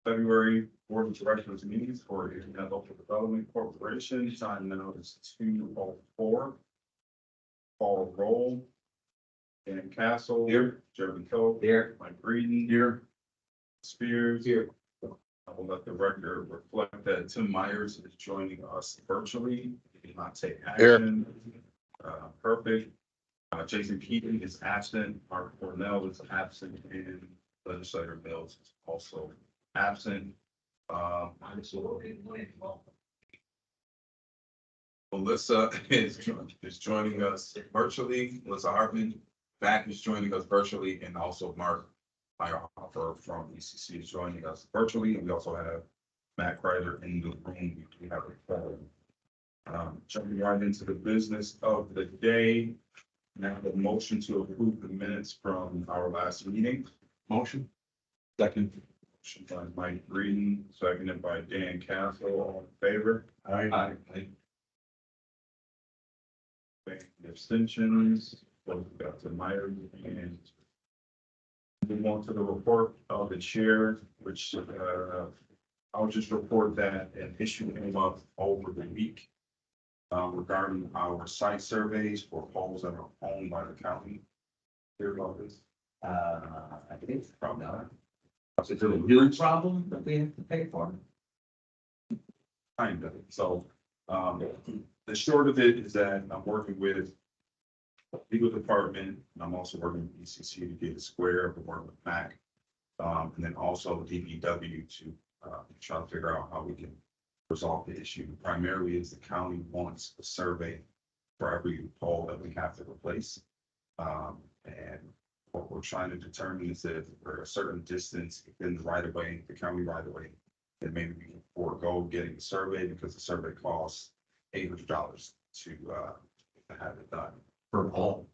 February Board of Directors meetings for ErieNet Local Development Corporation. Time now is 2:04. Paul Roll. Dan Castle. Here. Jeremy Cole. Here. Mike Breeden. Here. Spears. Here. I will let the record reflect that Tim Myers is joining us virtually. He did not take action. Perfect. Jason Keaton is absent. Mark Cornell is absent, and Legislator Mills is also absent. Melissa is joining us virtually. Melissa Hartman back is joining us virtually, and also Mark Meyerhofer from ECC is joining us virtually. And we also have Matt Kreider in the room. We have a phone. Jumping right into the business of the day. Now the motion to approve the minutes from our last meeting. Motion. Second. Motion by Mike Breeden, seconded by Dan Castle. All in favor? Aye. The abstentions. Both got to Myers and move on to the report of the chair, which I'll just report that an issue came up over the week regarding our site surveys for poles that are owned by the county. Hear about this? I think it's Probably not. a new problem that we have to pay for. Kind of. So, the short of it is that I'm working with legal department, and I'm also working with ECC to get it square, but work with MAC. And then also DPW to try to figure out how we can resolve the issue. Primarily is the county wants a survey for every pole that we have to replace. And what we're trying to determine is that if we're a certain distance within the right of way, the county right of way, then maybe we can forego getting the survey because the survey costs $800 to have it done per pole.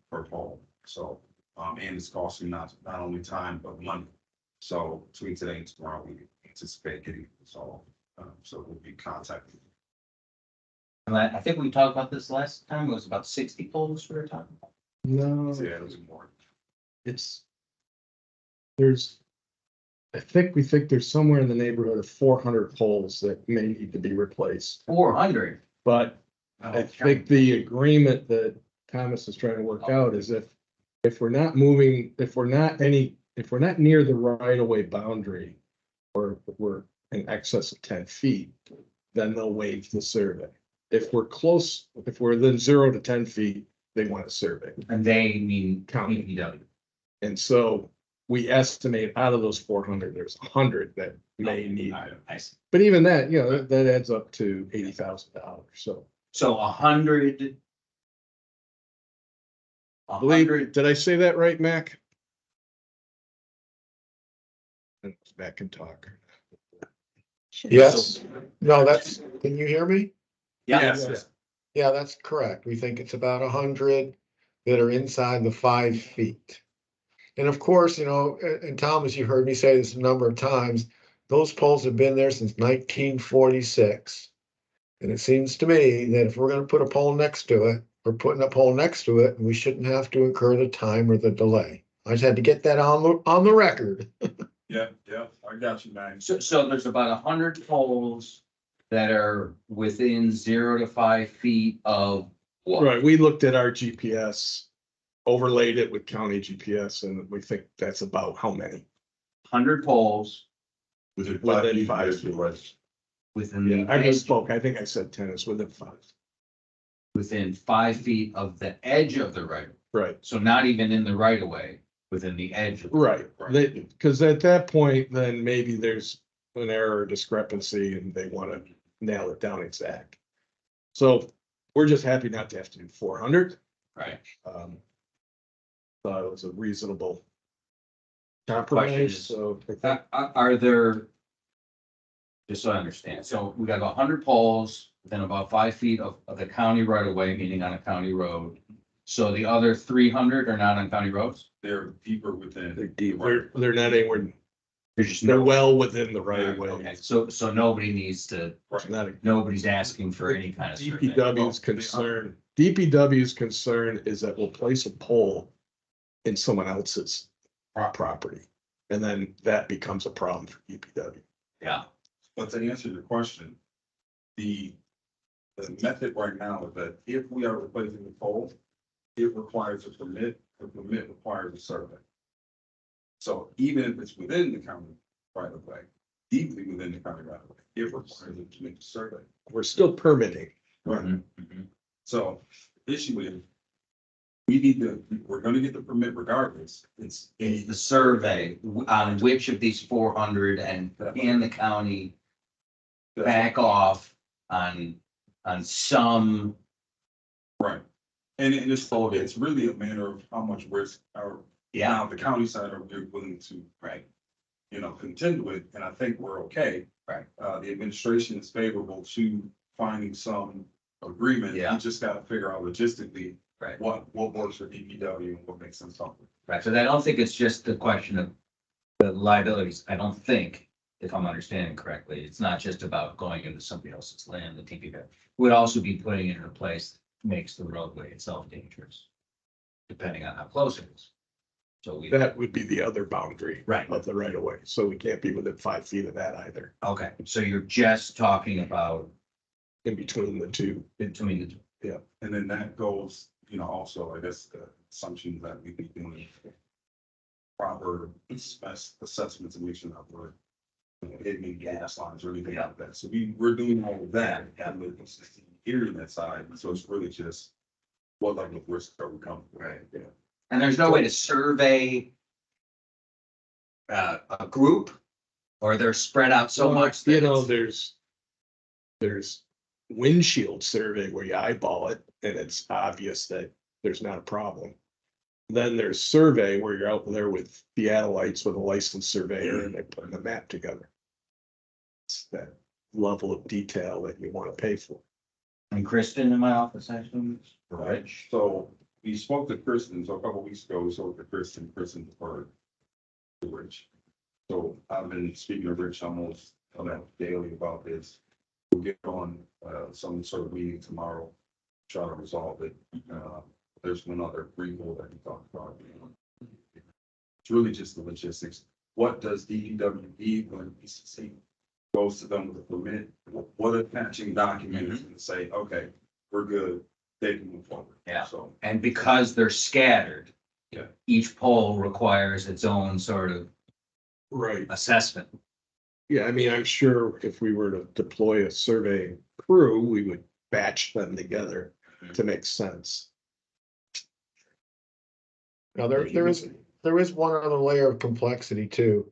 So, and it's costing not only time, but money. So between today and tomorrow, we anticipate getting it resolved. So we'll be contacting. And I think we talked about this last time. It was about 60 poles we were talking about. No, Yeah, it was more. we think there's somewhere in the neighborhood of 400 poles that may need to be replaced. 400. But I think the agreement that Thomas is trying to work out is if we're not moving, if we're not near the right of way boundary, or if we're in excess of 10 feet, then they'll waive the survey. If we're close, if we're within 0 to 10 feet, they want a survey. And they mean County. DPW. And so we estimate out of those 400, there's 100 that may need. I see. But even that, you know, that adds up to $80,000. So 100. I believe, did I say that right, Mac? Mac can talk. Yes, no, can you hear me? Yes. Yeah, that's correct. We think it's about 100 that are inside the 5 feet. And of course, you know, and Thomas, you heard me say this a number of times, those poles have been there since 1946. And it seems to me that if we're going to put a pole next to it, we're putting a pole next to it, and we shouldn't have to incur the time or the delay. I just had to get that on the record. Yeah, I got you, man. So there's about 100 poles that are within 0 to 5 feet of what? Right, we looked at our GPS, overlaid it with county GPS, and we think that's about how many. 100 poles Within Within 5 5 feet. within Yeah, the I edge, misspoke. I think I said 10, it's within 5. within 5 feet of the edge of the right. Right, So not even in the right of way, within the edge. Of the right. Because at that point, then maybe there's an error or discrepancy and they want to nail it down exact. So we're just happy not to have to do 400. Right. Thought it was a reasonable Question compromise, is- so. I think- Are there, just so I understand, so we got 100 poles within about 5 feet of the county right of way, meaning on a county road. So the other 300 are not on county roads? They're deeper within. They're deep, they're not anywhere, There's just they're no. well within the right of Okay, way. so nobody needs to, Right. Not a nobody's asking for any kind of survey. DPW's concern is that we'll place a pole in someone else's property. And then that becomes a problem for DPW. Yeah. But to answer your question, the method right now is that if we are replacing the pole, it requires a permit, the permit requires a survey. So even if it's within the county right of way, deeply within the county right of way, it requires it to make a survey. We're still permitting. Right. Mhm. So the issue is, we need to, we're gonna get the permit regardless. It's Is the survey on which of these 400 and can the county back off on some, right. And it's really a matter of how much risk our, now the county side are willing to, right, contend with, and I think we're okay. Right. The administration is favorable to finding some agreement. Yeah. You just gotta figure out logistically right, what works for DPW and what makes sense. right. So I don't think it's just the question of the liabilities. I don't think, if I'm understanding correctly, it's not just about going into somebody else's land, the TPW would also be putting it in a place that makes the roadway itself dangerous, depending on how close it is. So we, That would be the other boundary. Right. Of the right of way. So we can't be within 5 feet of that either, okay, so you're just talking about in between the two. between the two. And then that goes, also, I guess, the assumption that we be doing proper assessments and making sure that we're hitting gas lines or anything like that. So we're doing all of that and the ErieNet side. So it's really just what level of risk are we comfortable with? Right. Yeah. And there's no way to survey a group, or they're spread out so Well, much that there's windshield survey where you eyeball it and it's obvious that there's not a problem. Then there's survey where you're out there with theodolites with a licensed surveyor and they're putting a map together. It's that level of detail that you want to pay for. And Kristen in my office, actually. Right. So we spoke to Kristen, so a couple weeks ago, we spoke to Kristen deferred to Rich. So I've been speaking to Rich almost daily about this. We'll get on some sort of meeting tomorrow, try to resolve it. There's one other wrinkle that we talked about. It's really just the logistics. What does DPW need when PCC goes to them with a permit? What a matching document is going to say, okay, we're good, they can move forward. Yeah. So, And because they're scattered. Yeah. Each pole requires its own sort of Right. assessment. Yeah, I mean, I'm sure if we were to deploy a surveying crew, we would batch them together to make sense. Now, there is one other layer of complexity too,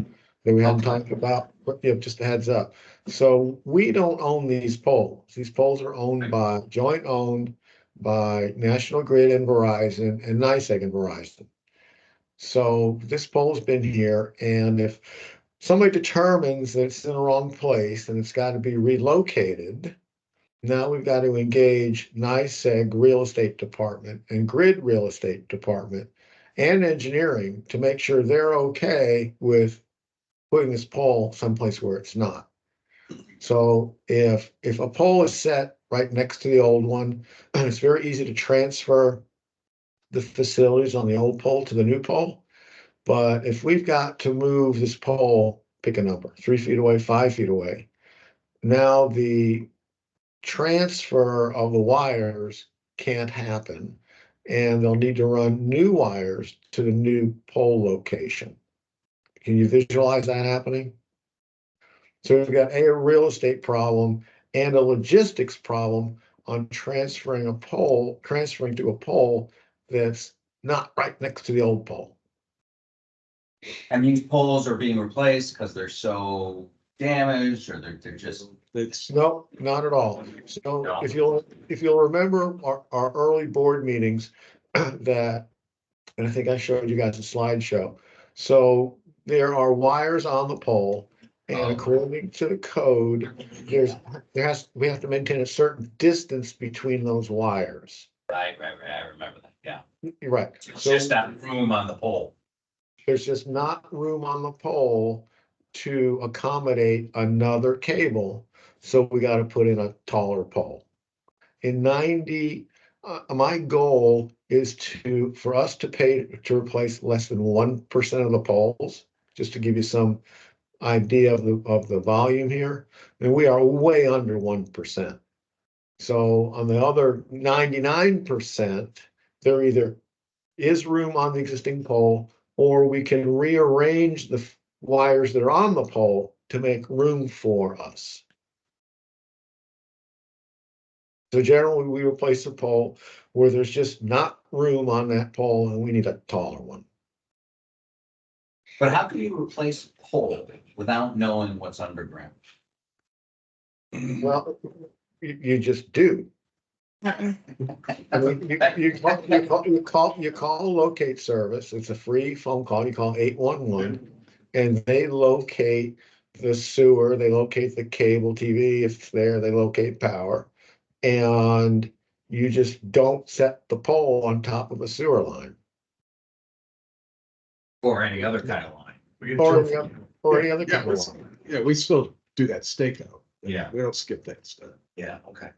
that we haven't talked about, but just a heads up. So we don't own these poles. These poles are owned by, joint owned by National Grid and Verizon and NYSEG and Verizon. So this pole's been here, and if somebody determines that it's in the wrong place and it's got to be relocated, now we've got to engage NYSEG Real Estate Department and Grid Real Estate Department and engineering to make sure they're okay with putting this pole someplace where it's not. So if a pole is set right next to the old one, it's very easy to transfer the facilities on the old pole to the new pole. But if we've got to move this pole, pick a number, 3 feet away, 5 feet away, now the transfer of the wires can't happen. And they'll need to run new wires to the new pole location. Can you visualize that happening? So we've got a real estate problem and a logistics problem on transferring to a pole that's not right next to the old pole. And these poles are being replaced because they're so damaged, or they're just. It's No, not at all. So No. if you'll remember our early board meetings that, and I think I showed you guys a slideshow. So there are wires on the pole, and according to the code, we have to maintain a certain distance between those wires. Right, I remember that, yeah. You're right. It's So just that room on the pole. there's just not room on the pole to accommodate another cable. So we got to put in a taller pole. In 90, my goal is for us to pay to replace less than 1% of the poles, just to give you some idea of the volume here, and we are way under 1%. So on the other 99%, there either is room on the existing pole, or we can rearrange the wires that are on the pole to make room for us. So generally, we replace a pole where there's just not room on that pole and we need a taller one. But how can you replace a pole without knowing what's underground? Well, you just do. I mean, you call a locate service. It's a free phone call. You call 811 and they locate the sewer, they locate the cable TV if it's there, they locate power. And you just don't set the pole on top of a sewer line. Or any other kind of line? Or any other kind of line. Yeah, we still do that stakeout. Yeah. We don't skip that step. Yeah, okay.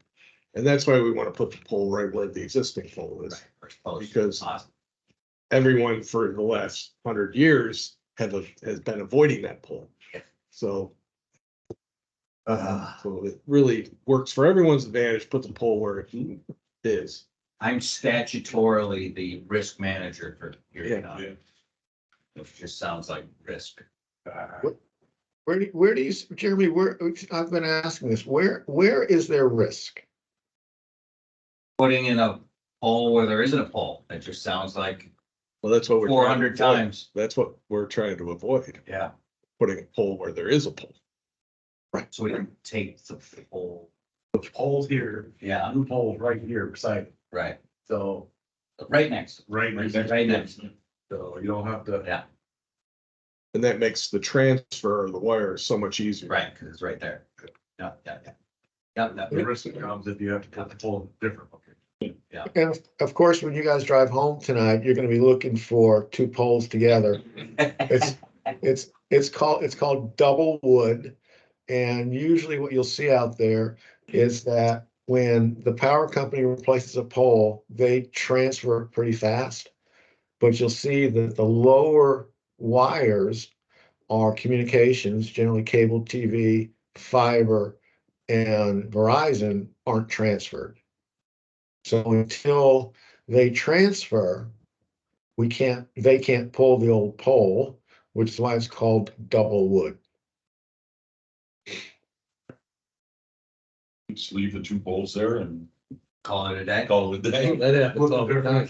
And that's why we want to put the pole right where the existing pole is. Because everyone for the last 100 years has been avoiding that pole. So it really works for everyone's advantage, put the pole where it is. I'm statutorily the risk manager for Yeah. ErieNet. Which just sounds like risk. Where do you, Jeremy, I've been asking this, where is there risk? Putting in a pole where there isn't a pole, that just sounds like Well, that's what we're. 400 times. That's what we're trying to avoid, Yeah. putting a pole where there is a pole. Right. So we can take the pole. The pole's here, Yeah, new pole's right here beside it. right. So, Right next. right next. Right next. So you don't have to. Yeah, And that makes the transfer of the wire so much easier. right, because it's right there. Yeah, yeah, yeah. Yeah, The risk comes if you have to put the pole in a different location. And of course, when you guys drive home tonight, you're gonna be looking for two poles together. It's called double wood. And usually what you'll see out there is that when the power company replaces a pole, they transfer it pretty fast. But you'll see that the lower wires are communications, generally cable TV, fiber, and Verizon aren't transferred. So until they transfer, they can't pull the old pole, which is why it's called double wood. Just leave the two poles there and Call it a day. call it a day. That happens all the time.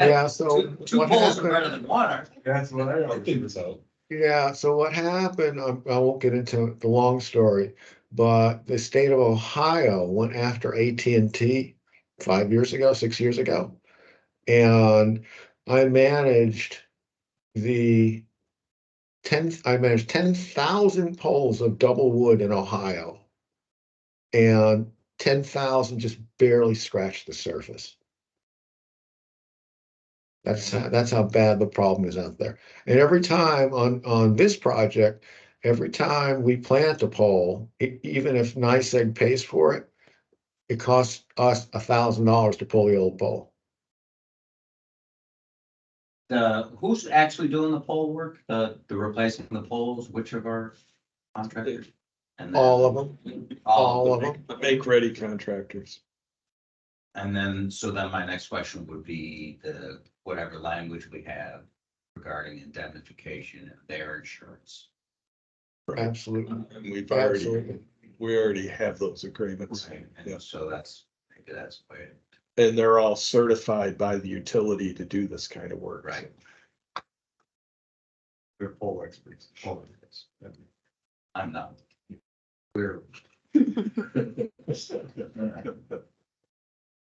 Yeah, so Two what poles are better happened, than one. aren't they? That's what I always Figure this out. yeah, so what happened, I won't get into the long story, but the state of Ohio went after AT&T 5 years ago, 6 years ago. And I managed I managed 10,000 poles of double wood in Ohio. And 10,000 just barely scratched the surface. That's how bad the problem is out there. And every time on this project, every time we plant a pole, even if NYSEG pays for it, it costs us $1,000 to pull the old pole. Who's actually doing the pole work? The replacing the poles, which of our contractors? And then- All of them, all of them. The make-ready contractors. And then, so then my next question would be whatever language we have regarding indemnification and their insurance. Absolutely, And absolutely. we already have those agreements. And Yeah. so maybe that's the way. And they're all certified by the utility to do this kind of work. Right. They're pole experts. Pole experts. I'm not. We're.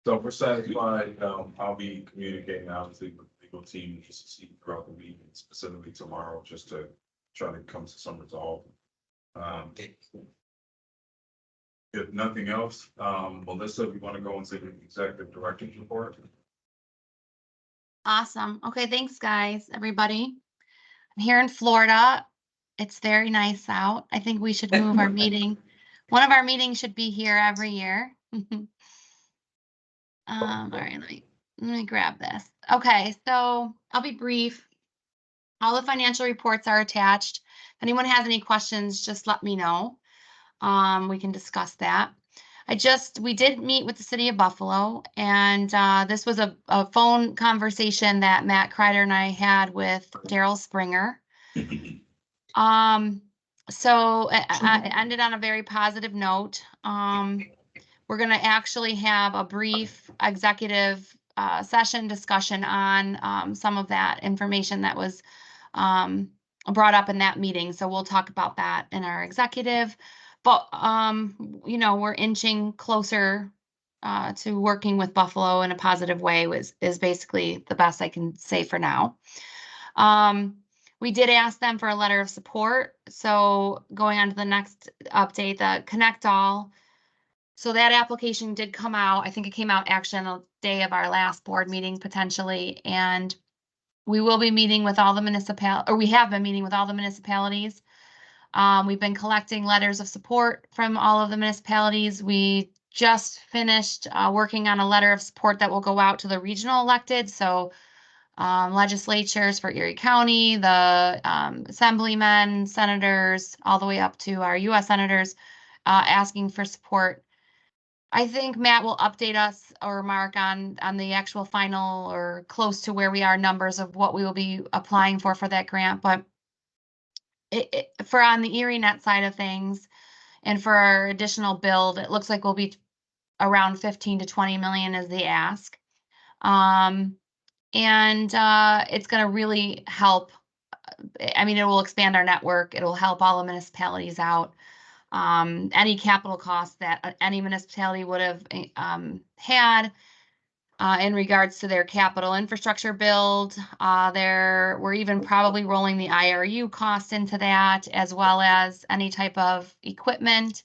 So if we're satisfied, I'll be communicating obviously with the legal team just to see throughout the week, and specifically tomorrow, just to try to come to some resolve. If nothing else, Melissa, we want to go into the executive director's report. Awesome. Okay, thanks, guys, everybody. I'm here in Florida. It's very nice out. I think we should move our meeting. One of our meetings should be here every year. All right, let me grab this. Okay, so I'll be brief. All the financial reports are attached. If anyone has any questions, just let me know. We can discuss that. We did meet with the city of Buffalo, and this was a phone conversation that Matt Kreider and I had with Daryl Springer. So it ended on a very positive note. We're gonna actually have a brief executive session discussion on some of that information that was brought up in that meeting. So we'll talk about that in our executive. But you know, we're inching closer to working with Buffalo in a positive way is basically the best I can say for now. We did ask them for a letter of support. So going on to the next update, the Connect All. So that application did come out. I think it came out actually on the day of our last board meeting potentially. And we will be meeting with all the we have been meeting with all the municipalities. We've been collecting letters of support from all of the municipalities. We just finished working on a letter of support that will go out to the regional elected. So legislatures for Erie County, the assemblymen, senators, all the way up to our US senators asking for support. I think Matt will update us or Mark on the actual final or close to where we are numbers of what we will be applying for that grant. But for on the ErieNet side of things and for our additional build, it looks like we'll be around 15 to 20 million is the ask. And it's going to really help. I mean, it will expand our network. It'll help all the municipalities out. Any capital costs that any municipality would have had in regards to their capital infrastructure build. We're even probably rolling the IRU cost into that, as well as any type of equipment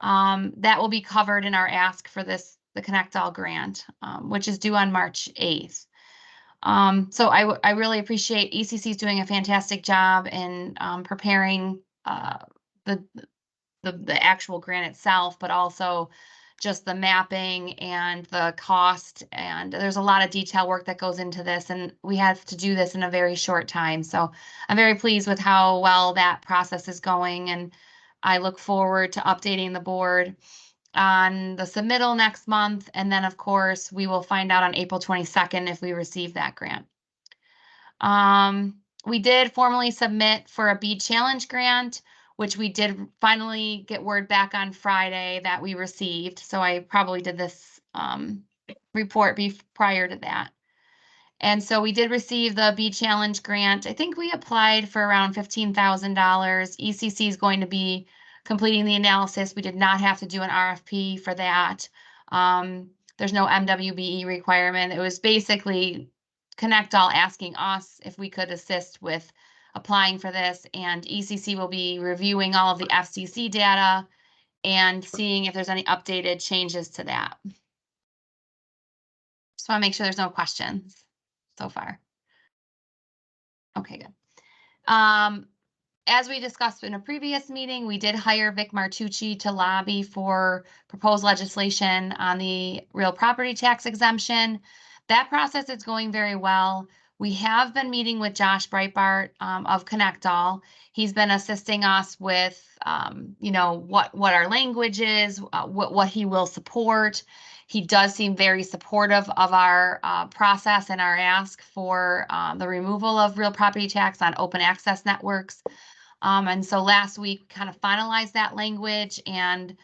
that will be covered in our ask for the Connect All grant, which is due on March 8th. So I really appreciate ECC's doing a fantastic job in preparing the actual grant itself, but also just the mapping and the cost. And there's a lot of detail work that goes into this, and we have to do this in a very short time. So I'm very pleased with how well that process is going, and I look forward to updating the board on the submittal next month. And then, of course, we will find out on April 22nd if we receive that grant. We did formally submit for a BEAD Challenge grant, which we did finally get word back on Friday that we received. So I probably did this report prior to that. And so we did receive the BEAD Challenge grant. I think we applied for around $15,000. ECC is going to be completing the analysis. We did not have to do an RFP for that. There's no MWBE requirement. It was basically Connect All asking us if we could assist with applying for this, and ECC will be reviewing all of the FCC data and seeing if there's any updated changes to that. Just want to make sure there's no questions so far. Okay, good. As we discussed in a previous meeting, we did hire Vic Martucci to lobby for proposed legislation on the real property tax exemption. That process is going very well. We have been meeting with Josh Breitbart of Connect All. He's been assisting us with, you know, what our language is, what he will support. He does seem very supportive of our process and our ask for the removal of real property tax on open access networks. And so last week kind of finalized that language, and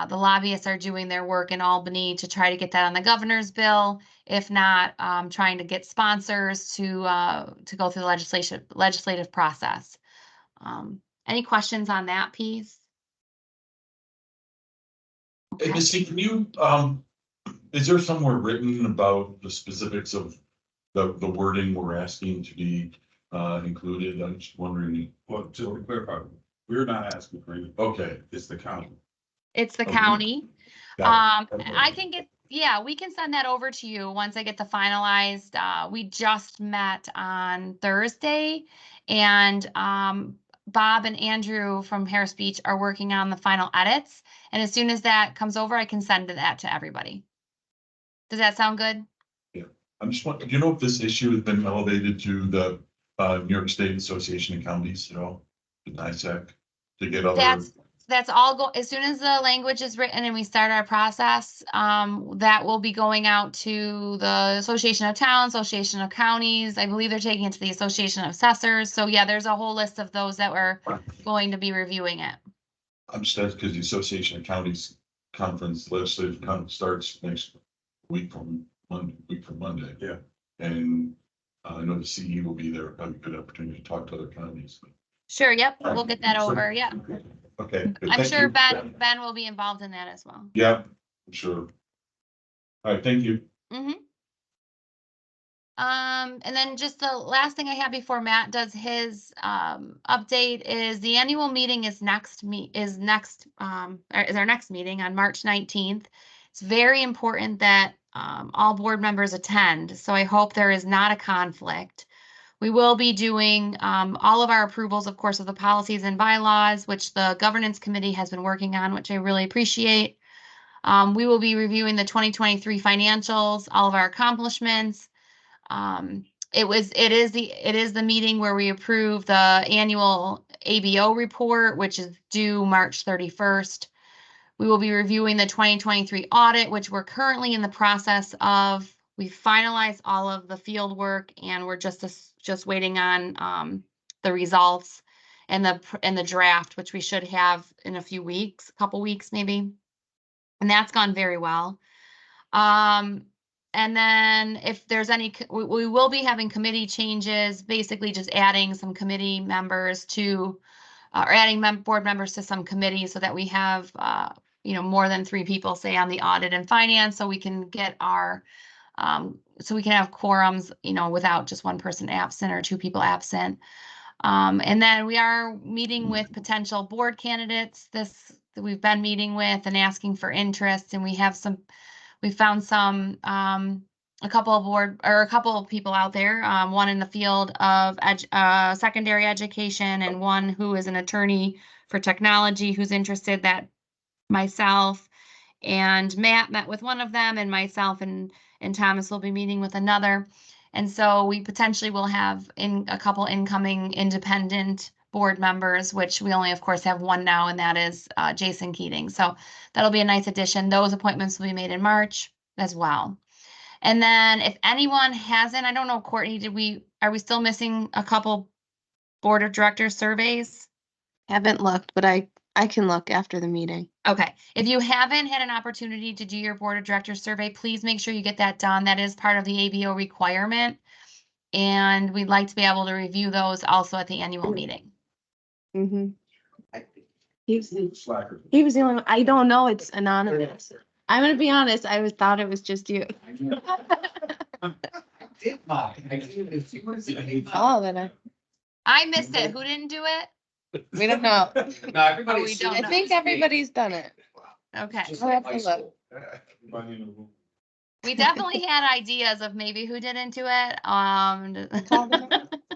the lobbyists are doing their work in Albany to try to get that on the governor's bill. If not, trying to get sponsors to go through the legislative process. Any questions on that piece? Hey, Missy, can you, is there somewhere written about the specifics of the wording we're asking to be included? I'm just wondering. Well, just to clarify, we're not asking for anything. Okay. It's the county. It's the Okay. county. Got it. I can get, yeah, we can send that over to you once I get the finalized. We just met on Thursday, and Bob and Andrew from Harris Beach are working on the final edits. And as soon as that comes over, I can send that to everybody. Does that sound good? I'm just wondering, do you know if this issue has been elevated to the New York State Association of Counties, you know, the NISAC, to get other, That's all as soon as the language is written and we start our process, that will be going out to the Association of Towns, Association of Counties. I believe they're taking it to the Association of Assessors. So yeah, there's a whole list of those that we're going to be reviewing it. I'm just asking because the Association of Counties Conference, legislative conference starts next week from Monday. Yeah. And I know the CE will be there, have a good opportunity to talk to other counties. Sure, yep, we'll get that over, yeah. Okay. good. I'm Thank sure you. Ben will be involved in that as well. Yeah, I'm sure. All right, thank you. Mm-hmm. And then just the last thing I have before Matt does his update is the annual meeting is our next meeting on March 19th. It's very important that all board members attend, so I hope there is not a conflict. We will be doing all of our approvals, of course, of the policies and bylaws, which the governance committee has been working on, which I really appreciate. We will be reviewing the 2023 financials, all of our accomplishments. It is the meeting where we approve the annual ABO report, which is due March 31st. We will be reviewing the 2023 audit, which we're currently in the process of. We finalized all of the field work and we're just waiting on the results and the draft, which we should have in a few weeks, a couple weeks maybe. And that's gone very well. And then if there's any, we will be having committee changes, basically just adding some committee members to, or adding board members to some committees so that we have, more than 3 people, say, on the audit and finance, so we can get our, so we can have quorums, without just one person absent or 2 people absent. And then we are meeting with potential board candidates that we've been meeting with and asking for interest, and we found a couple of people out there, one in the field of secondary education and one who is an attorney for technology who's interested. That myself and Matt met with one of them, and myself and Thomas will be meeting with another. And so we potentially will have a couple incoming independent board members, which we only, of course, have one now, and that is Jason Keating. So that'll be a nice addition. Those appointments will be made in March as well. And then if anyone hasn't, I don't know, Courtney, are we still missing a couple board of directors surveys? Haven't looked, but I can look after the meeting. Okay. If you haven't had an opportunity to do your board of directors survey, please make sure you get that done. That is part of the ABO requirement. And we'd like to be able to review those also at the annual meeting. Mm-hmm. He was the only one. I don't know. It's anonymous. I'm gonna be honest. I thought it was just you. Oh, then I missed it. Who didn't do it? we don't know. No, everybody's. don't I know. think everybody's done it. Okay. I'll have to look. We definitely had ideas of maybe who didn't do it.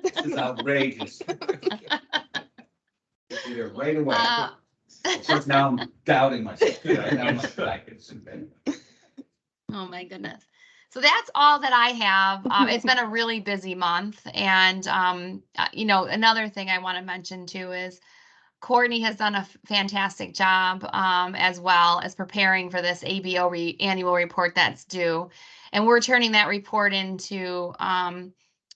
This is outrageous. Did it right away. So now I'm doubting myself. Oh my goodness. So that's all that I have. It's been a really busy month. And, another thing I want to mention too is Courtney has done a fantastic job as well as preparing for this ABO annual report that's due. And we're turning that report into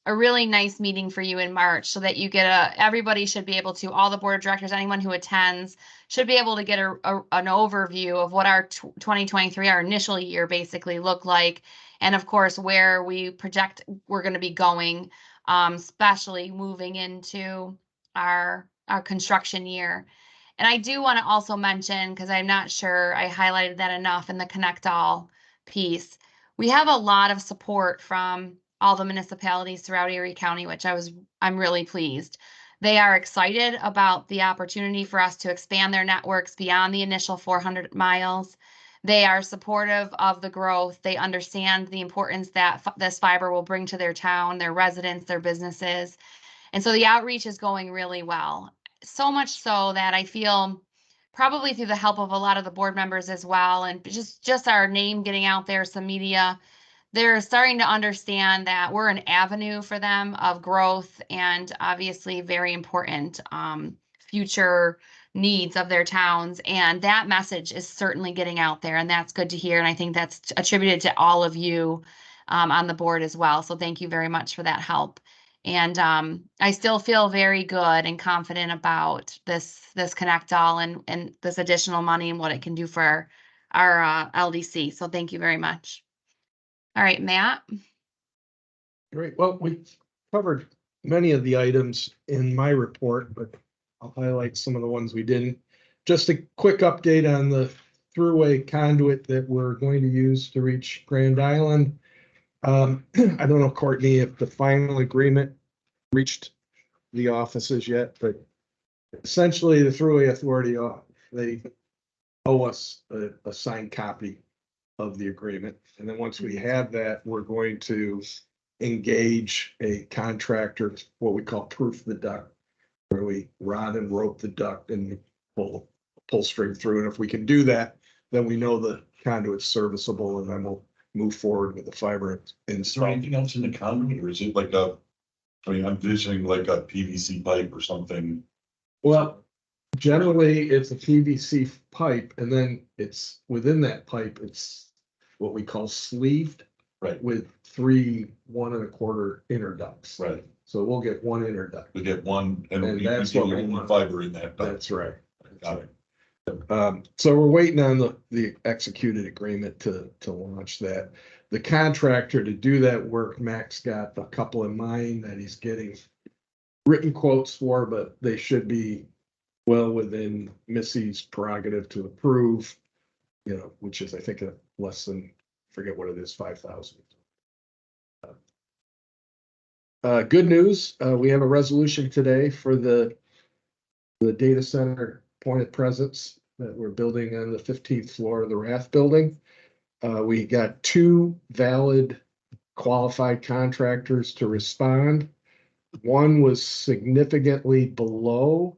a really nice meeting for you in March so that you get everybody should be able to, all the board of directors, anyone who attends should be able to get an overview of what our 2023, our initial year basically looked like. And of course, where we project we're going to be going, especially moving into our construction year. And I do want to also mention, because I'm not sure I highlighted that enough in the Connect All piece, we have a lot of support from all the municipalities throughout Erie County, which I'm really pleased. They are excited about the opportunity for us to expand their networks beyond the initial 400 miles. They are supportive of the growth. They understand the importance that this fiber will bring to their town, their residents, their businesses. And so the outreach is going really well. So much so that I feel, probably through the help of a lot of the board members as well, and just our name getting out there, some media, they're starting to understand that we're an avenue for them of growth and obviously very important future needs of their towns. And that message is certainly getting out there, and that's good to hear. And I think that's attributed to all of you on the board as well. So thank you very much for that help. And I still feel very good and confident about this Connect All and this additional money and what it can do for our LDC. So thank you very much. All right, Matt. Great. Well, we covered many of the items in my report, but I'll highlight some of the ones we didn't. Just a quick update on the throughway conduit that we're going to use to reach Grand Island. I don't know, Courtney, if the final agreement reached the offices yet, but essentially the Thruway Authority, they owe us a signed copy of the agreement. And then once we have that, we're going to engage a contractor, what we call proof the duct, where we rod and rope the duct and pull string through. And if we can do that, then we know the conduit's serviceable, and then we'll move forward with the fiber Is there install. anything else in the conduit, or is it like I'm envisioning like a PVC pipe or something? Well, generally, it's a PVC pipe, and then it's within that pipe, it's what we call sleeved. Right. With 3 1 1/4 inner ducts. Right. So we'll get one inner duct. We get one, and And you that's get what your we own want. fiber in that. That's right. Got it. So we're waiting on the executed agreement to launch that. The contractor to do that work, Max got a couple in mind that he's getting written quotes for, but they should be well within Missy's prerogative to approve, which is, I think, a less than, forget what it is, 5,000. Good news, we have a resolution today for the data center point of presence that we're building on the 15th floor of the Rath building. We got 2 valid qualified contractors to respond. One was significantly below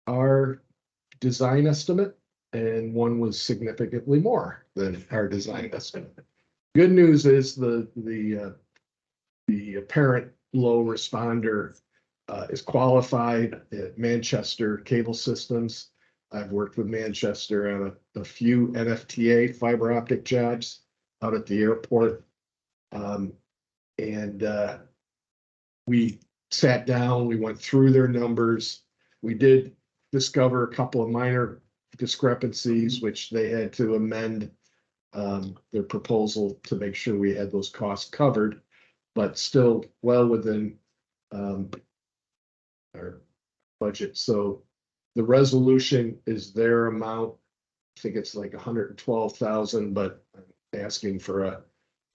our design estimate, and one was significantly more than our design estimate. Good news is the apparent low responder is qualified at Manchester Cable Systems. I've worked with Manchester on a few NFTA fiber optic jobs out at the airport. We sat down, we went through their numbers. We did discover a couple of minor discrepancies, which they had to amend their proposal to make sure we had those costs covered, but still well within our budget. So the resolution is their amount. I think it's like 112,000, but I'm asking for a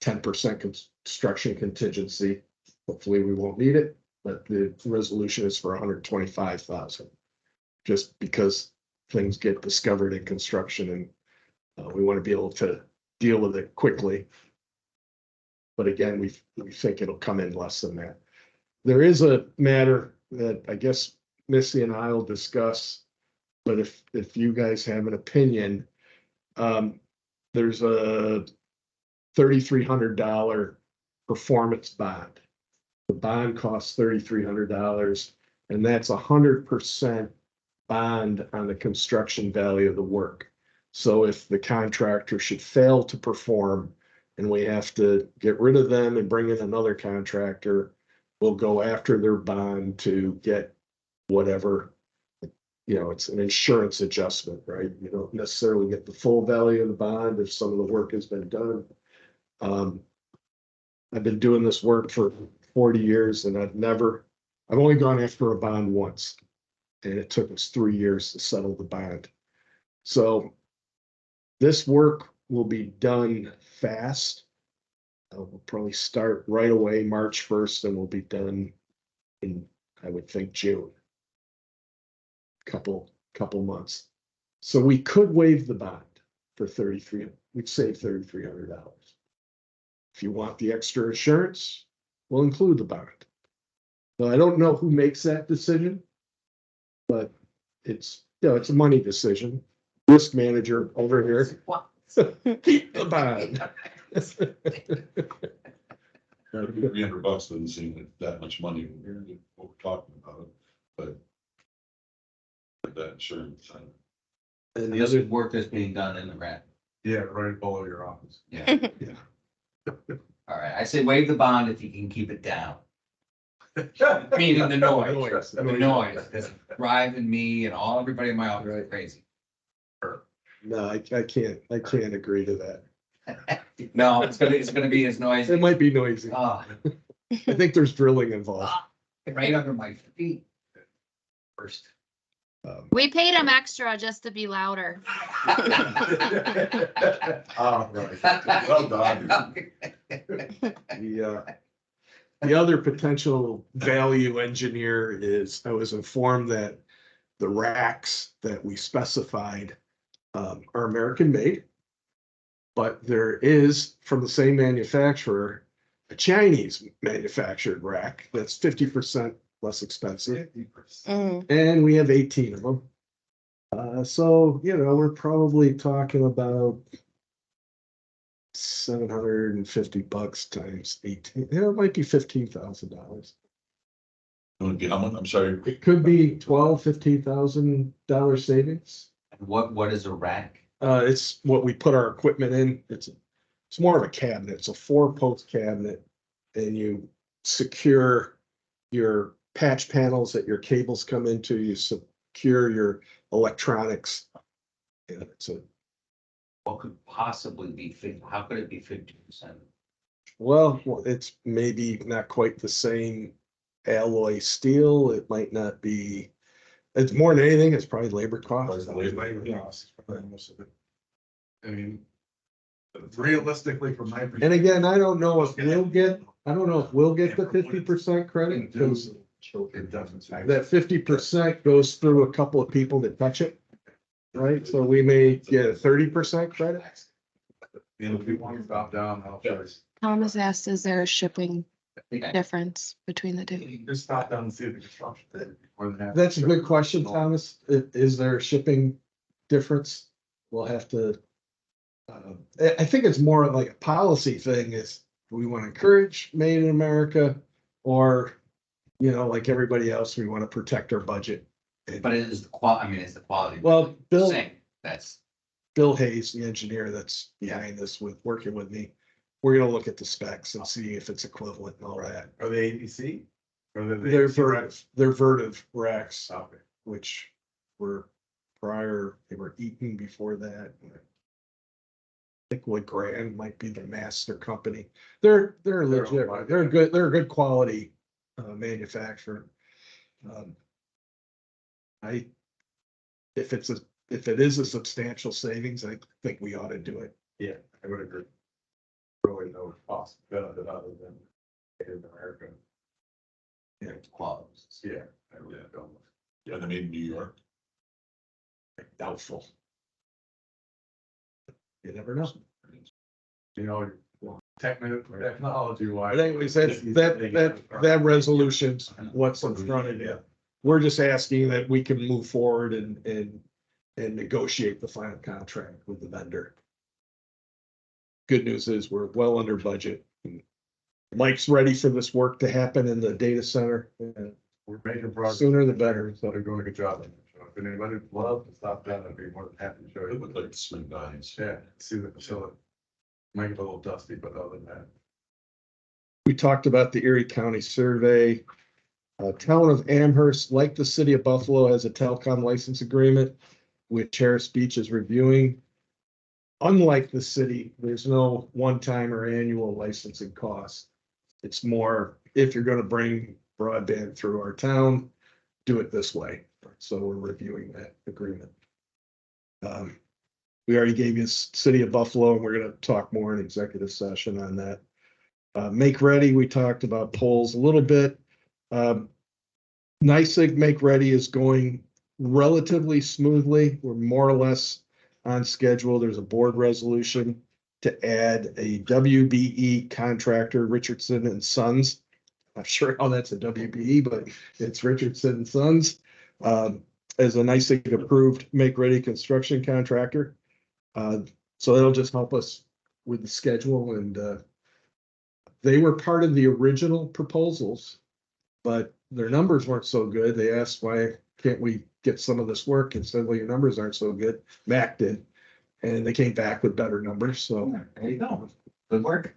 10% construction contingency. Hopefully we won't need it, but the resolution is for 125,000. Just because things get discovered in construction, and we want to be able to deal with it quickly. But again, we think it'll come in less than that. There is a matter that I guess Missy and I will discuss, but if you guys have an opinion, there's a $3,300 performance bond. The bond costs $3,300, and that's 100% bond on the construction value of the work. So if the contractor should fail to perform and we have to get rid of them and bring in another contractor, we'll go after their bond to get whatever, it's an insurance adjustment, right? You don't necessarily get the full value of the bond if some of the work has been done. I've been doing this work for 40 years and I've only gone after a bond once, and it took us 3 years to settle the bond. So this work will be done fast. We'll probably start right away, March 1st, and we'll be done in, I would think, June. Couple months. So we could waive the bond for $3,300. We'd save $3,300. If you want the extra insurance, we'll include the bond. Now, I don't know who makes that decision, but it's a money decision. Risk manager over here. Keep the bond. $300 doesn't seem like that much money when we're what we're talking about, but that insurance. And The other work that's being done in the rat. Yeah, right below your office. Yeah. All right, I say waive the bond if you can keep it down. Meaning the noise, the noise, that's driving me and everybody in my office Right. crazy. No, I can't agree to that. No, it's gonna be as noisy. It might be noisy. Ah, I think there's drilling involved. right under my feet. First. We paid him extra just to be louder. Oh, right. Well done. The other potential value engineer is, I was informed that the racks that we specified are American made. But there is, from the same manufacturer, a Chinese manufactured rack that's 50% less expensive. And we have 18 of them. So, we're probably talking about $750 times 18. It might be $15,000. It would be how much? I'm sorry. It could be $15,000 savings. What is a rack? It's what we put our equipment in. It's more of a cabinet. It's a 4-post cabinet, and you secure your patch panels that your cables come into. You secure your electronics. Yeah, What could possibly be how could it be 50%? well, it's maybe not quite the same alloy steel. It might not be. It's more than anything, it's probably labor costs. I mean, realistically, from my. And again, I don't know if we'll get the 50% credit, because It doesn't. that 50% goes through a couple of people that touch it. Right, so we may get a 30% credit. And if you want to stop down, I'll show you. Thomas asked, is there a shipping difference between the two? Just stop down and see the construction. More than happy. That's a good question, Thomas. Is there a shipping difference? We'll have to. I think it's more like a policy thing. Is we want to encourage made in America, or, like everybody else, we want to protect our budget. But it is is the quality. Well, the same? That's. Bill Hayes, the engineer that's behind this working with me, we're gonna look at the specs and see if it's equivalent and all that. Are they ABC? Or are they? They're Vertiv racks, Okay. which were they were Eaton before that. I think Legrand might be the master company. They're legit. They're a good quality manufacturer. If it is a substantial savings, I think we ought to do it. Yeah, I would agree. Really no cost benefit other than in America. Yeah, quality. Yeah, I really don't. Yeah, they made in New York. Doubtful. You never know. You know, technology wise. But anyways, that resolution's what's in front of you. We're just asking that we can move forward and negotiate the final contract with the vendor. Good news is we're well under budget. Mike's ready for this work to happen in the data center. We're making progress. Sooner the better. So they're doing a good job. So if anybody would love to stop down, I'd be more than happy to show It you. would like to swing by. Yeah, see the facility. Might get a little dusty, but other than that. We talked about the Erie County survey. Town of Amherst, like the city of Buffalo, has a telecom license agreement which Harris Beach is reviewing. Unlike the city, there's no one-time or annual licensing cost. It's more, if you're going to bring broadband through our town, do it this way. So we're reviewing that agreement. We already gave you city of Buffalo, and we're going to talk more in executive session on that. Make ready, we talked about polls a little bit. NYSEG Make Ready is going relatively smoothly. We're more or less on schedule. There's a board resolution to add a WBE contractor, Richardson and Sons. I'm not sure how that's a WBE, but it's Richardson and Sons as a NYSEG approved Make Ready construction contractor. So that'll just help us with the schedule and They were part of the original proposals, but their numbers weren't so good. They asked, why can't we get some of this work? And said, well, your numbers aren't so good. Mac did. And they came back with better numbers, so. There you go. Good work.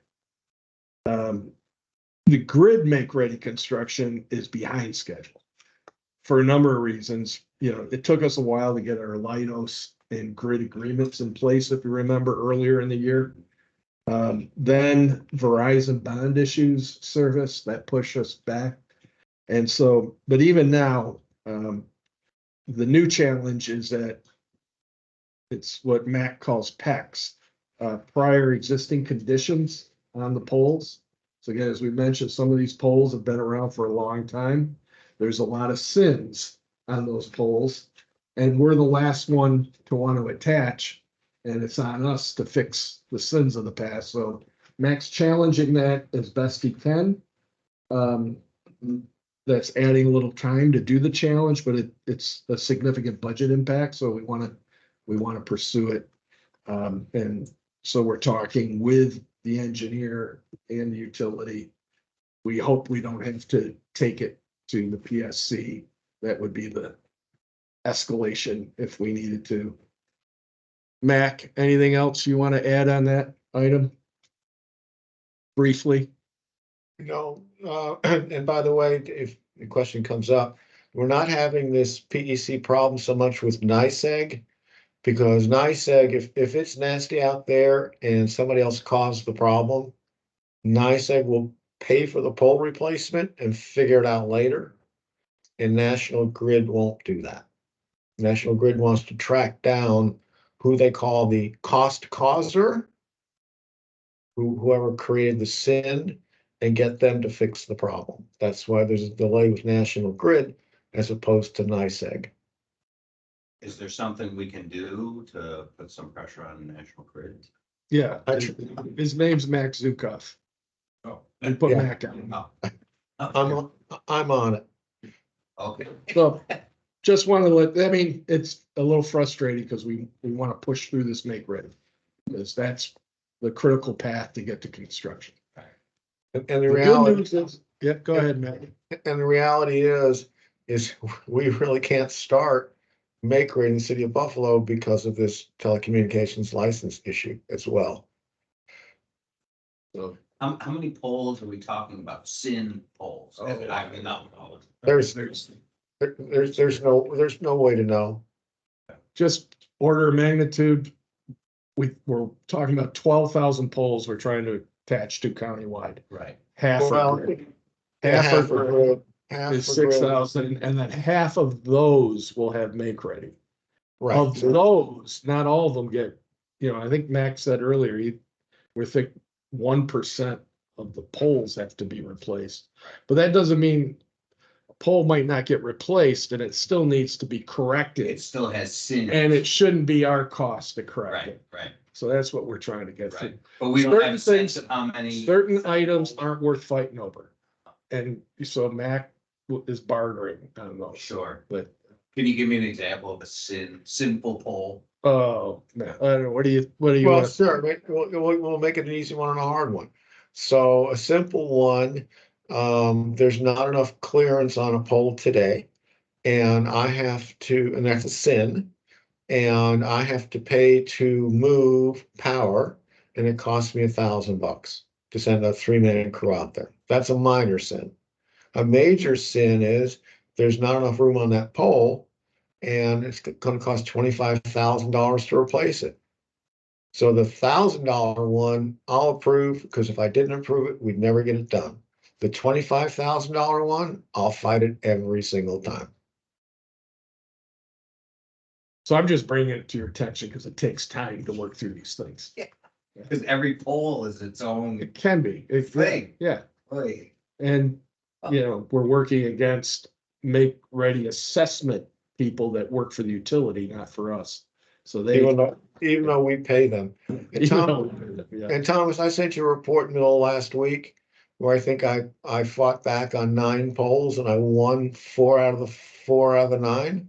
The grid make-ready construction is behind schedule for a number of reasons. You know, it took us a while to get our Leidos and grid agreements in place, if you remember earlier in the year. Then Verizon bond issues service that pushed us back. And so, but even now, the new challenge is that it's what Mac calls PECs, prior existing conditions on the poles. So again, as we mentioned, some of these poles have been around for a long time. There's a lot of sins on those poles, and we're the last one to want to attach, and it's on us to fix the sins of the past. So Mac's challenging that as best he can. That's adding a little time to do the challenge, but it's a significant budget impact, so we want to pursue it. And so we're talking with the engineer and the utility. We hope we don't have to take it to the PSC. That would be the escalation if we needed to. Mac, anything else you want to add on that item? Briefly? No, and by the way, if the question comes up, we're not having this PEC problem so much with NICEAG. Because NICEAG, if it's nasty out there and somebody else caused the problem, NICEAG will pay for the pole replacement and figure it out later. And National Grid won't do that. National Grid wants to track down who they call the cost causer, whoever created the sin, and get them to fix the problem. That's why there's a delay with National Grid as opposed to NICEAG. Is there something we can do to put some pressure on National Grid? Yeah, his name's Mac Zukoff. Oh, And put Yeah. Mac on. I'm on it. Okay. So just want to I mean, it's a little frustrating because we want to push through this make ready. Because that's the critical path to get to construction. And the The good reality, news is, yeah, go ahead, Mac. and the reality is we really can't start make ready in the city of Buffalo because of this telecommunications license issue as well. So How many poles are we talking about? Sin poles? Oh. I mean, no. There's no way to know. just order of magnitude. We're talking about 12,000 poles we're trying to attach to countywide. Right. Half Well, are grid. yeah, Half are half for grid grid, half is for grid. 6,000, and then half of those will have make ready. Right. Of those, not all of them get, I think Max said earlier, we think 1% of the poles have to be replaced. But that doesn't mean a pole might not get replaced and it still needs to be corrected. It still has sin. And it shouldn't be our cost to correct Right, it. right, So that's what we're trying to get right. through. But we don't Certain have a sense things- of how many. Certain items aren't worth fighting over. And so Mac is bartering on those. Sure. But, Can you give me an example of a simple pole? oh, man, I don't know, what do you Well, want? sure, we'll make it an easy one and a hard one. So a simple one, there's not enough clearance on a pole today. And and that's a sin. And I have to pay to move power, and it costs me $1,000 to send a 3-man crew out there. That's a minor sin. A major sin is there's not enough room on that pole, and it's going to cost $25,000 to replace it. So the $1,000 one, I'll approve, because if I didn't approve it, we'd never get it done. The $25,000 one, I'll fight it every single time. So I'm just bringing it to your attention because it takes time to work through these things. Because every pole is its own It can be. thing. Yeah. Right. And, we're working against make ready assessment people that work for the utility, not for us. So they. Even though we pay them. And even though- yeah. And Thomas, I sent you a report middle of last week where I think I fought back on 9 polls and I won 4 out of the 9.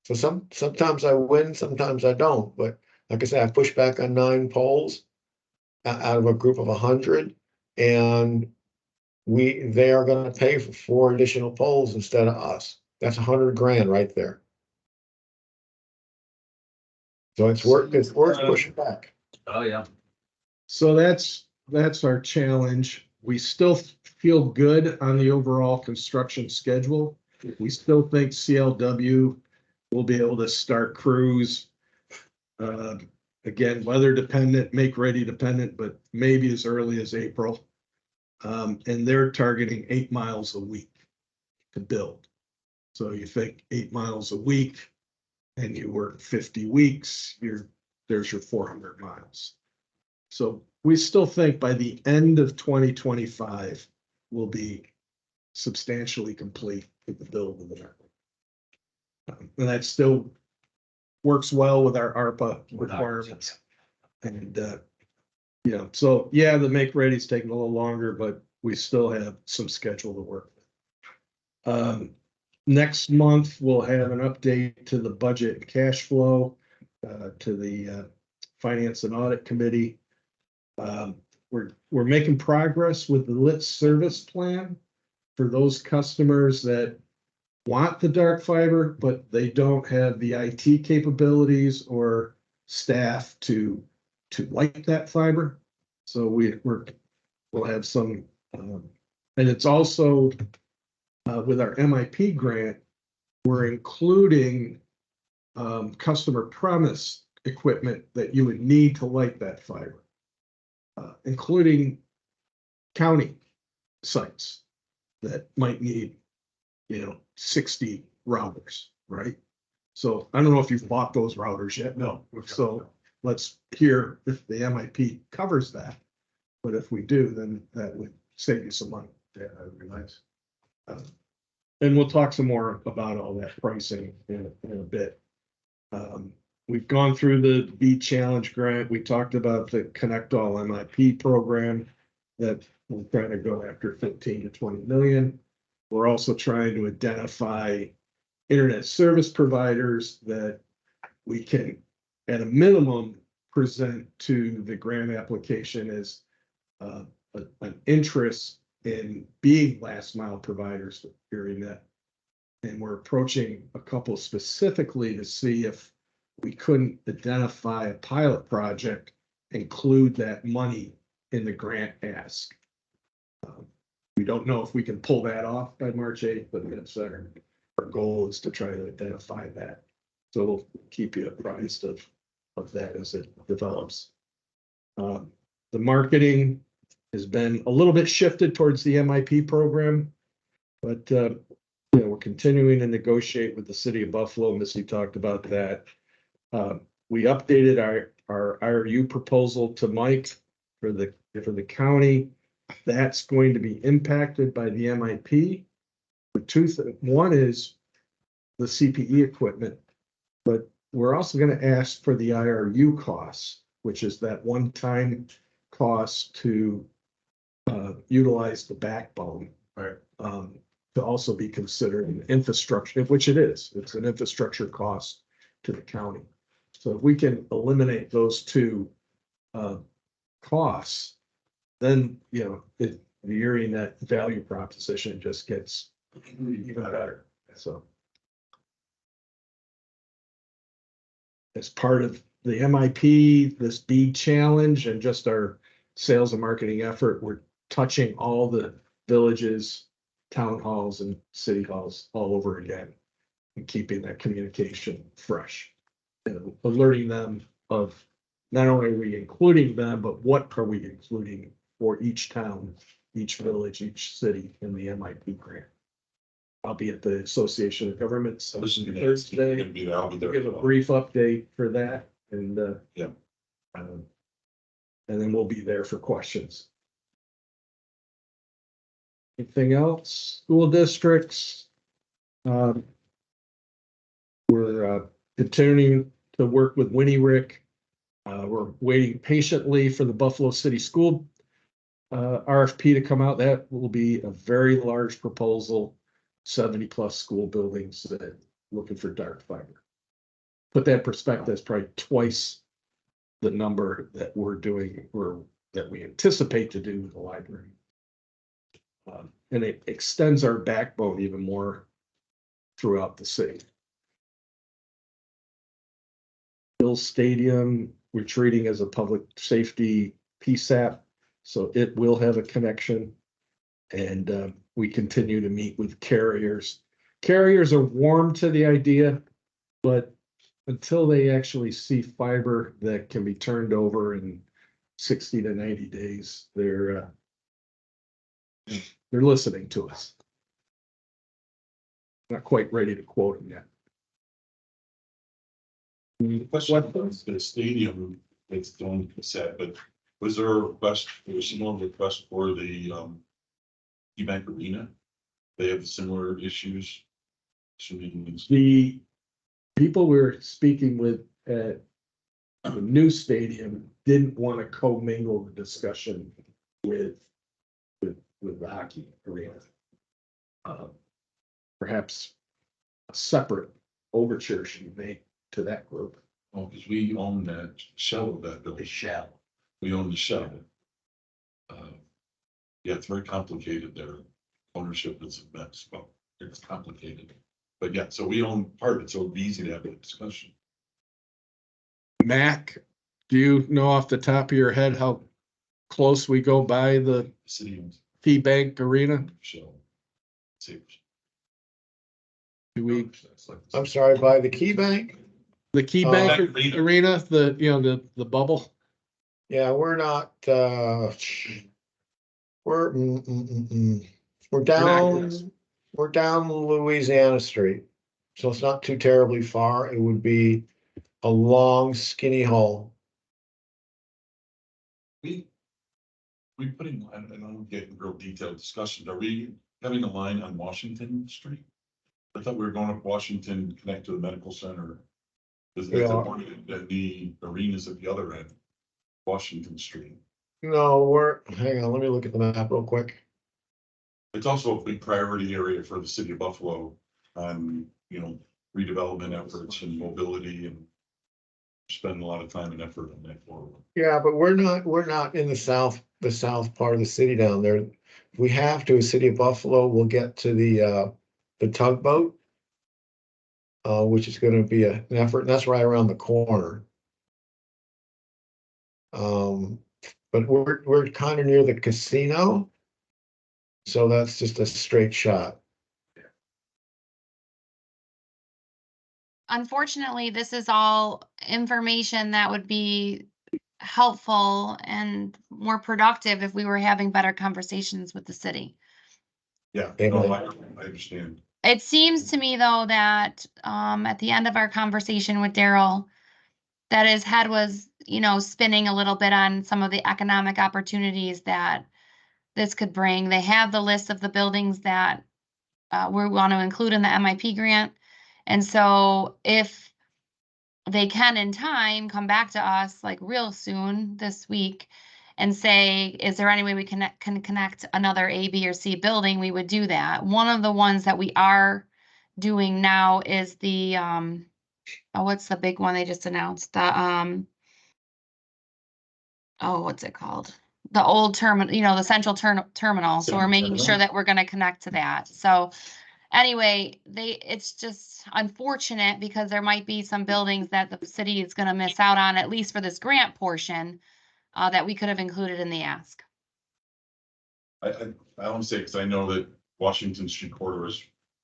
So sometimes I win, sometimes I don't. But like I said, I pushed back on 9 polls out of a group of 100. And they are gonna pay for 4 additional poles instead of us. That's 100 grand right there. So it's worth pushing back. Oh, yeah. So that's our challenge. We still feel good on the overall construction schedule. We still think CLW will be able to start crews. Again, weather dependent, make ready dependent, but maybe as early as April. And they're targeting 8 miles a week to build. So you think 8 miles a week and you work 50 weeks, there's your 400 miles. So we still think by the end of 2025, we'll be substantially complete with the build of the network. And that still works well with our ARPA requirements. And, so yeah, the make ready is taking a little longer, but we still have some schedule to work with. Next month, we'll have an update to the budget and cash flow, to the Finance and Audit Committee. We're making progress with the lit service plan for those customers that want the dark fiber, but they don't have the IT capabilities or staff to light that fiber. So we'll have some, and it's also with our MIP grant, we're including customer premise equipment that you would need to light that fiber, including county sites that might need, 60 routers, right? So I don't know if you've bought those routers yet. No. So let's hear if the MIP covers that. But if we do, then that would save you some money. Yeah, that'd be nice. And we'll talk some more about all that pricing in a bit. We've gone through the B Challenge grant. We talked about the Connect All MIP program that we're trying to go after 15 to 20 million. We're also trying to identify internet service providers that we can, at a minimum, present to the grant application as an interest in being last mile providers for ErieNet. And we're approaching a couple specifically to see if we couldn't identify a pilot project, include that money in the grant ask. We don't know if we can pull that off by March 8th, but that's our goal is to try to identify that. So we'll keep you apprised of that as it develops. The marketing has been a little bit shifted towards the MIP program, but we're continuing to negotiate with the city of Buffalo. Missy talked about that. We updated our IRU proposal to Mike for the county. That's going to be impacted by the MIP. One is the CPE equipment, but we're also going to ask for the IRU costs, which is that one-time cost to utilize the backbone. Right. To also be considered an infrastructure, which it is. It's an infrastructure cost to the county. So if we can eliminate those two costs, then the ErieNet value proposition just gets even better. So as part of the MIP, this BEAD challenge, and just our sales and marketing effort, we're touching all the villages, town halls, and city halls all over again, and keeping that communication fresh, and alerting them of not only are we including them, but what are we including for each town, each village, each city in the MIP grant. I'll be at the Association of Governments Thursday. I'll be there. Give a brief update for that, and Yeah. And then we'll be there for questions. Anything else? School districts. We're continuing to work with Winnie Rick. We're waiting patiently for the Buffalo City School RFP to come out. That will be a very large proposal, 70+ school buildings that looking for dark fiber. Put that in perspective, that's probably twice the number that we're that we anticipate to do with the library. And it extends our backbone even more throughout the city. Bill Stadium, we're treating as a public safety PSAP, so it will have a connection. And we continue to meet with carriers. Carriers are warm to the idea, but until they actually see fiber that can be turned over in 60 to 90 days, they're listening to us. Not quite ready to quote them yet. Question about the stadium, it's done set, but was there a request, there was no request for the, KeyBank Arena? They have similar issues. The people we were speaking with at the new stadium didn't want to commingle the discussion with the hockey arena. Perhaps a separate overture should be made to that group. Oh, because we own that shell of that building. The shell. We own the shell. Yeah, it's very complicated there. Ownership is a mess, but it's complicated. But yeah, so we own part of it, so it'd be easy to have a discussion. Mac, do you know off the top of your head how close we go by the City owns KeyBank Arena? shell. See, Do we, I'm sorry, by the Key Bank? the KeyBank Arena. Arena, the bubble? Yeah, we're not, we're, we're down, we're down Louisiana Street. So it's not too terribly far. It would be a long skinny hole. we putting, I don't get real detailed discussions. Are we having a line on Washington Street? I thought we were going up Washington, connect to the medical center. Is We that are. one of the arenas at the other end, Washington Street? No, hang on, let me look at the map real quick. It's also a big priority area for the city of Buffalo on, redevelopment efforts and mobility, and spend a lot of time and effort on that forward. Yeah, but we're not in the south part of the city down there. If we have to, city of Buffalo, we'll get to the tugboat. Which is gonna be an effort, and that's right around the corner. But we're kind of near the casino. So that's just a straight shot. Unfortunately, this is all information that would be helpful and more productive if we were having better conversations with the city. Yeah, Amen. no, I understand. It seems to me, though, that at the end of our conversation with Daryl, that his head was, spinning a little bit on some of the economic opportunities that this could bring. They have the list of the buildings that we want to include in the MIP grant. And so if they can in time come back to us like real soon this week and say, is there any way we can connect another A, B, or C building, we would do that. One of the ones that we are doing now is the, what's the big one they just announced? The, what's it called? The old terminal, the central terminal. So we're making sure that we're going to connect to that. So anyway, it's just unfortunate because there might be some buildings that the city is going to miss out on, at least for this grant portion, that we could have included in the ask. I want to say, because I know that Washington Street corridor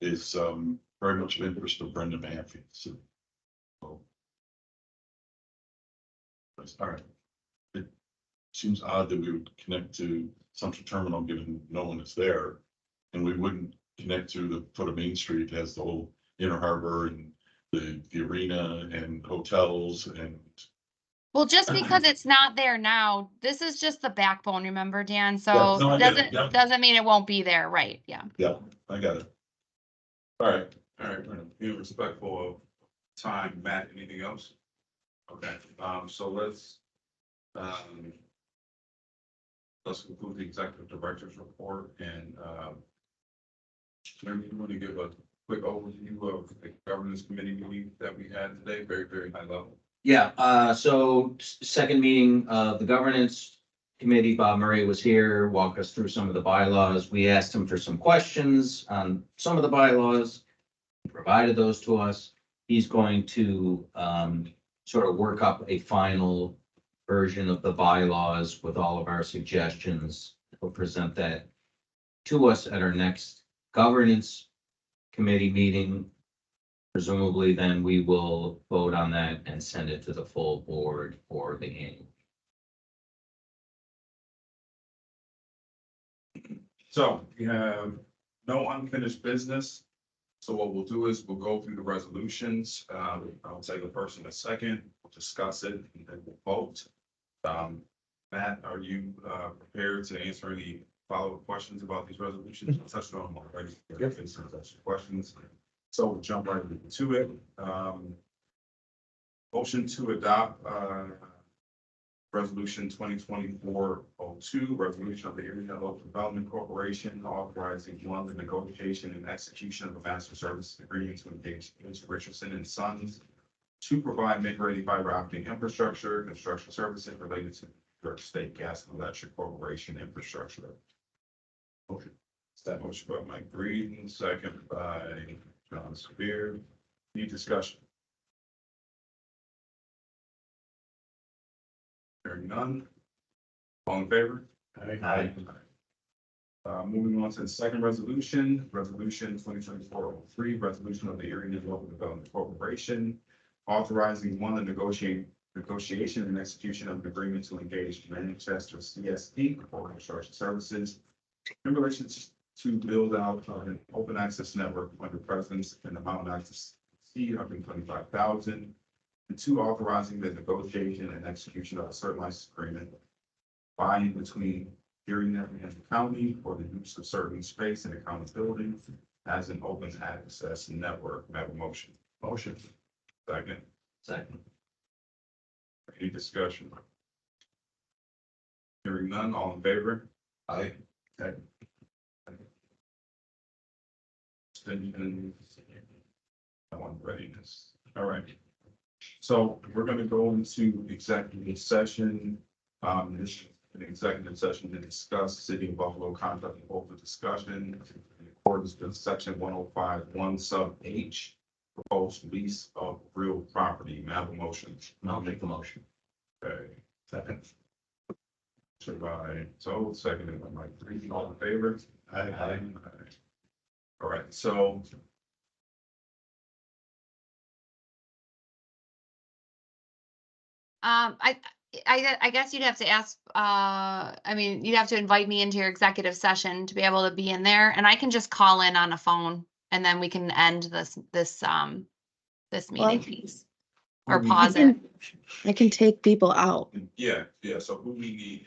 is very much of interest to Brenda Manfield. So, all right. It seems odd that we would connect to Central Terminal given no one is there, and we wouldn't connect to the foot of Main Street that has the whole Inner Harbor and the arena and hotels and. Well, just because it's not there now, this is just the backbone, remember, Dan? So Yeah, no, I get it, yeah. doesn't mean it won't be there, right? Yeah. Yeah, I got it. All right. Being respectful of time, Matt, anything else? Okay, so let's conclude the executive director's report and, maybe you want to give a quick overview of the governance committee meeting that we had today, very, very high level. Yeah, so second meeting of the governance committee, Bob Murray was here, walked us through some of the bylaws. We asked him for some questions on some of the bylaws. He provided those to us. He's going to sort of work up a final version of the bylaws with all of our suggestions. We'll present that to us at our next governance committee meeting. Presumably, then we will vote on that and send it to the full board for the annual. So we have no unfinished business. So what we'll do is we'll go through the resolutions. I'll take the first and a second, we'll discuss it, and then we'll vote. Matt, are you prepared to answer any follow-up questions about these resolutions? I touched on them already. Yep. Questions. So we'll jump right into it. Motion to adopt Resolution 2024-02, resolution of the ErieNet Local Development Corporation authorizing one, the negotiation and execution of a master service agreement to engage Richardson and Sons to provide make-ready fiber optic infrastructure, construction services related to New York State Gas and Electric Corporation infrastructure. Motion. That motion by Mike Breeden, second by John Spear. Any discussion? Hearing none. All in favor? Aye. Moving on to the second resolution, resolution 2024-03, resolution of the ErieNet Local Development Corporation authorizing one, the negotiation and execution of an agreement to engage Manchester CSD for construction services in relation to build out an open access network under presence and amount of access exceed $125,000. And two, authorizing the negotiation and execution of a certain license agreement by and between ErieNet and the county for the use of certain space in the county building as an open access network. May I have a motion? Motion. Second. Second. Any discussion? Hearing none, all in favor? Aye. Okay. Abstentions? I want readiness. All right. So we're going to go into executive session. This is an executive session to discuss City of Buffalo contract and open discussion in accordance with section 105(1) sub H, proposed lease of real property. May I have a motion? I'll make the motion. Okay. Second. Motion by Toad, seconded by Mike Reed. All in favor? Aye. All right, so I guess you'd have to ask, I mean, you'd have to invite me into your executive session to be able to be in there, and I can just call in on a phone and then we can end this meeting piece. Or pause it. I can take people out. yeah, so who we need?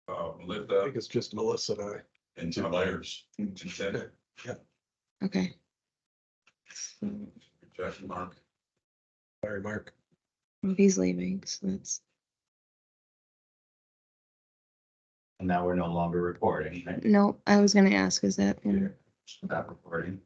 I Melissa think it's just Melissa and I. and Two Tom layers. and Ted, Okay. Jeff and Mark. Sorry, Mark. Well, he's leaving, so that's, And now we're no longer recording, right? no, I was gonna ask, is that, Stop recording.